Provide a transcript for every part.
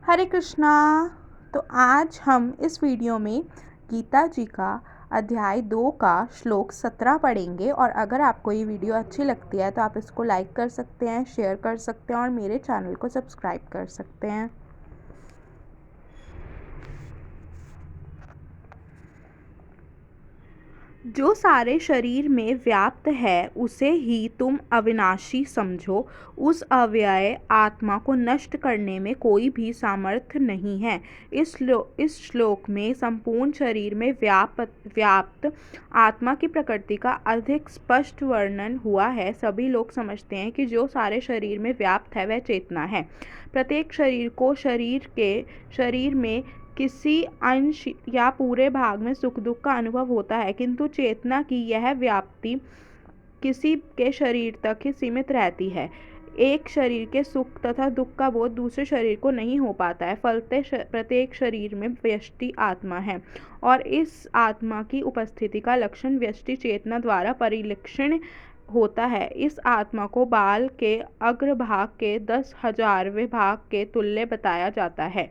हरे कृष्णा। तो आज हम इस वीडियो में गीता जी का अध्याय 2 का श्लोक 17 पढ़ेंगे। और अगर आपको ये वीडियो अच्छी लगती है तो आप इसको लाइक कर सकते हैं, शेयर कर सकते हैं और मेरे चैनल को सब्सक्राइब कर सकते हैं। जो सारे शरीर में व्याप्त है उसे ही तुम अविनाशी समझो। उस अव्यय आत्मा को नष्ट करने में कोई भी सामर्थ्य नहीं है। इस श्लोक में संपूर्ण शरीर में व्याप्त आत्मा की प्रकृति का अधिक स्पष्ट वर्णन हुआ है। सभी लोग समझते हैं कि जो सारे शरीर में व्याप्त है वह चेतना है। प्रत्येक शरीर को शरीर में किसी अंश या पूरे भाग में सुख दुख का अनुभव होता है, किंतु चेतना की यह व्याप्ति किसी के शरीर तक ही सीमित रहती है। एक शरीर के सुख तथा दुख का बोध दूसरे शरीर को नहीं हो पाता है। फलतः प्रत्येक शरीर में व्यष्टि आत्मा है और इस आत्मा की उपस्थिति का लक्षण व्यष्टि चेतना द्वारा परिलक्षित होता है। इस आत्मा को बाल के अग्रभाग के 10,000वें भाग के तुल्य बताया जाता है।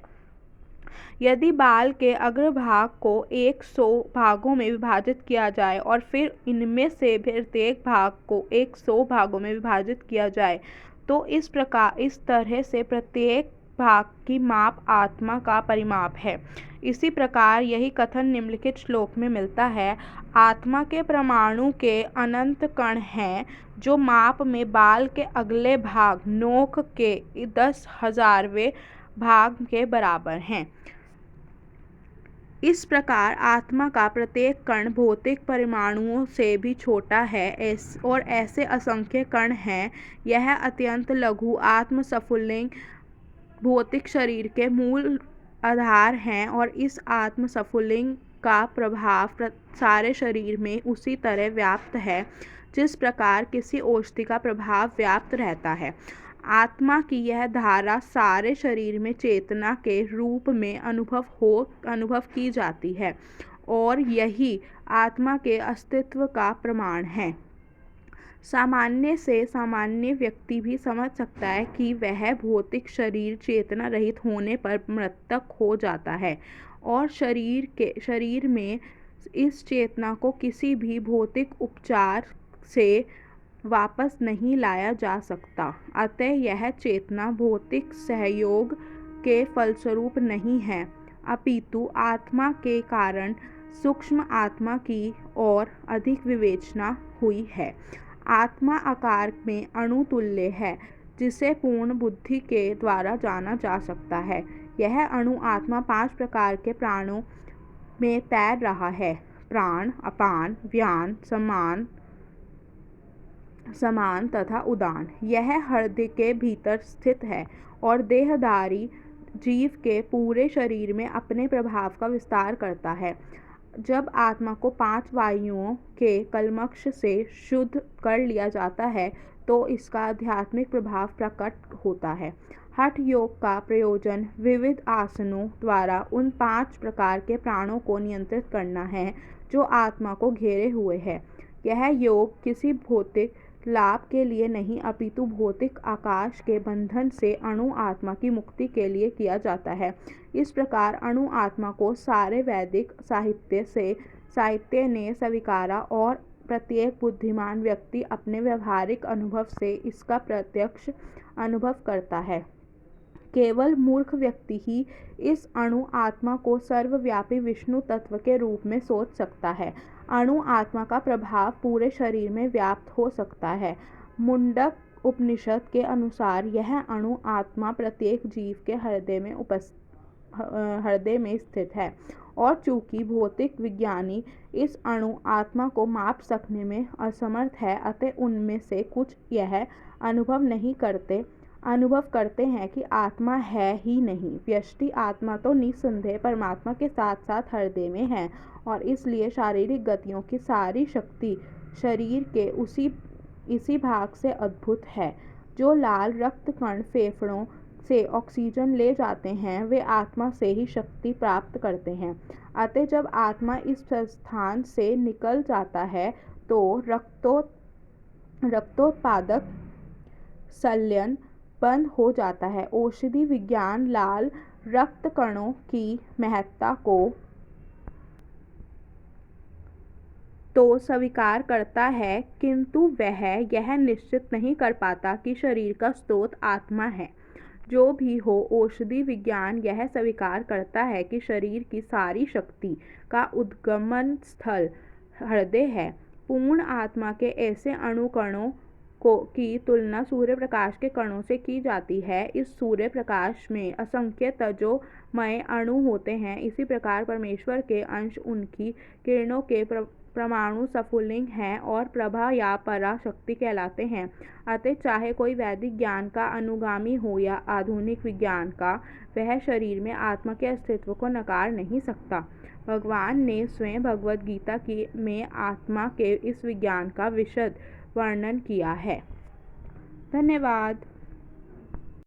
यदि बाल के अग्रभाग को 100 भागों में विभाजित किया जाए और फिर इनमें से प्रत्येक भाग को 100 भागों में विभाजित किया जाए तो इस तरह से प्रत्येक भाग की माप आत्मा का परिमाप है। इसी प्रकार यही कथन निम्नलिखित श्लोक में मिलता है। आत्मा के परमाणु के अनंत कण हैं जो माप में बाल के अगले भाग नोक के 10,000वें भाग के बराबर हैं। इस प्रकार आत्मा का प्रत्येक कण भौतिक परमाणुओं से भी छोटा है और ऐसे असंख्य कण हैं। यह अत्यंत लघु आत्म स्फुलिंग भौतिक शरीर के मूल आधार हैं और इस आत्म स्फुलिंग का प्रभाव सारे शरीर में उसी तरह व्याप्त है जिस प्रकार किसी औषधि का प्रभाव व्याप्त रहता है। आत्मा की यह धारा सारे शरीर में चेतना के रूप में अनुभव की जाती है और यही आत्मा के अस्तित्व का प्रमाण है। सामान्य से सामान्य व्यक्ति भी समझ सकता है कि वह भौतिक शरीर चेतना रहित होने पर मृतक हो जाता है और शरीर में इस चेतना को किसी भी भौतिक उपचार से वापस नहीं लाया जा सकता। अतः यह चेतना भौतिक सहयोग के फलस्वरूप नहीं है, अपितु आत्मा के कारण सूक्ष्म आत्मा की ओर अधिक विवेचना हुई है। आत्मा आकार में अणु तुल्य है जिसे पूर्ण बुद्धि के द्वारा जाना जा सकता है। यह अणु आत्मा 5 प्रकार के प्राणों में तैर रहा है। प्राण, अपान, व्यान, समान तथा उदान। यह हृदय के भीतर स्थित है और देहधारी जीव के पूरे शरीर में अपने प्रभाव का विस्तार करता है। जब आत्मा को 5 वायुओं के कल्मश से शुद्ध कर लिया जाता है तो इसका आध्यात्मिक प्रभाव प्रकट होता है। हठ योग का प्रयोजन विविध आसनों द्वारा उन 5 प्रकार के प्राणों को नियंत्रित करना है जो आत्मा को घेरे हुए है। यह योग किसी भौतिक लाभ के लिए नहीं अपितु भौतिक आकाश के बंधन से अणु आत्मा की मुक्ति के लिए किया जाता है। इस प्रकार अणु आत्मा को सारे वैदिक साहित्य ने स्वीकारा और प्रत्येक बुद्धिमान व्यक्ति अपने व्यवहारिक अनुभव से इसका प्रत्यक्ष अनुभव करता है। केवल मूर्ख व्यक्ति ही इस अणु आत्मा को सर्वव्यापी विष्णु तत्व के रूप में सोच सकता है। अणु आत्मा का प्रभाव पूरे शरीर में व्याप्त हो सकता है। मुंडक उपनिषद के अनुसार यह अणु आत्मा प्रत्येक जीव के हृदय में स्थित है और चूंकि भौतिक विज्ञानी इस अणु आत्मा को माप सकने में असमर्थ है, अतः उनमें से कुछ यह अनुभव करते हैं कि आत्मा है ही नहीं। व्यष्टि आत्मा तो निस्संदेह परमात्मा के साथ साथ हृदय में है और इसलिए शारीरिक गतियों की सारी शक्ति शरीर के इसी भाग से उद्भूत है। जो लाल रक्त कण फेफड़ों से ऑक्सीजन ले जाते हैं वे आत्मा से ही शक्ति प्राप्त करते हैं। अतः जब आत्मा इस स्थान से निकल जाता है तो रक्तोत्पादक संलयन बंद हो जाता है। औषधि विज्ञान लाल रक्त कणों की महत्ता को तो स्वीकार करता है, किंतु वह यह निश्चित नहीं कर पाता कि शरीर का स्रोत आत्मा है। जो भी हो, औषधि विज्ञान यह स्वीकार करता है कि शरीर की सारी शक्ति का उद्गमन स्थल हृदय है। पूर्ण आत्मा के ऐसे अणुकणों की तुलना सूर्य प्रकाश के कणों से की जाती है। इस सूर्य प्रकाश में असंख्य तेजोमय अणु होते हैं। इसी प्रकार परमेश्वर के अंश उनकी किरणों के परमाणु स्फुलिंग हैं और प्रभा या पराशक्ति कहलाते हैं। अतः चाहे कोई वैदिक ज्ञान का अनुगामी हो या आधुनिक विज्ञान का, वह शरीर में आत्मा के अस्तित्व को नकार नहीं सकता। भगवान ने स्वयं भगवद गीता में आत्मा के इस विज्ञान का विशद वर्णन किया है। धन्यवाद।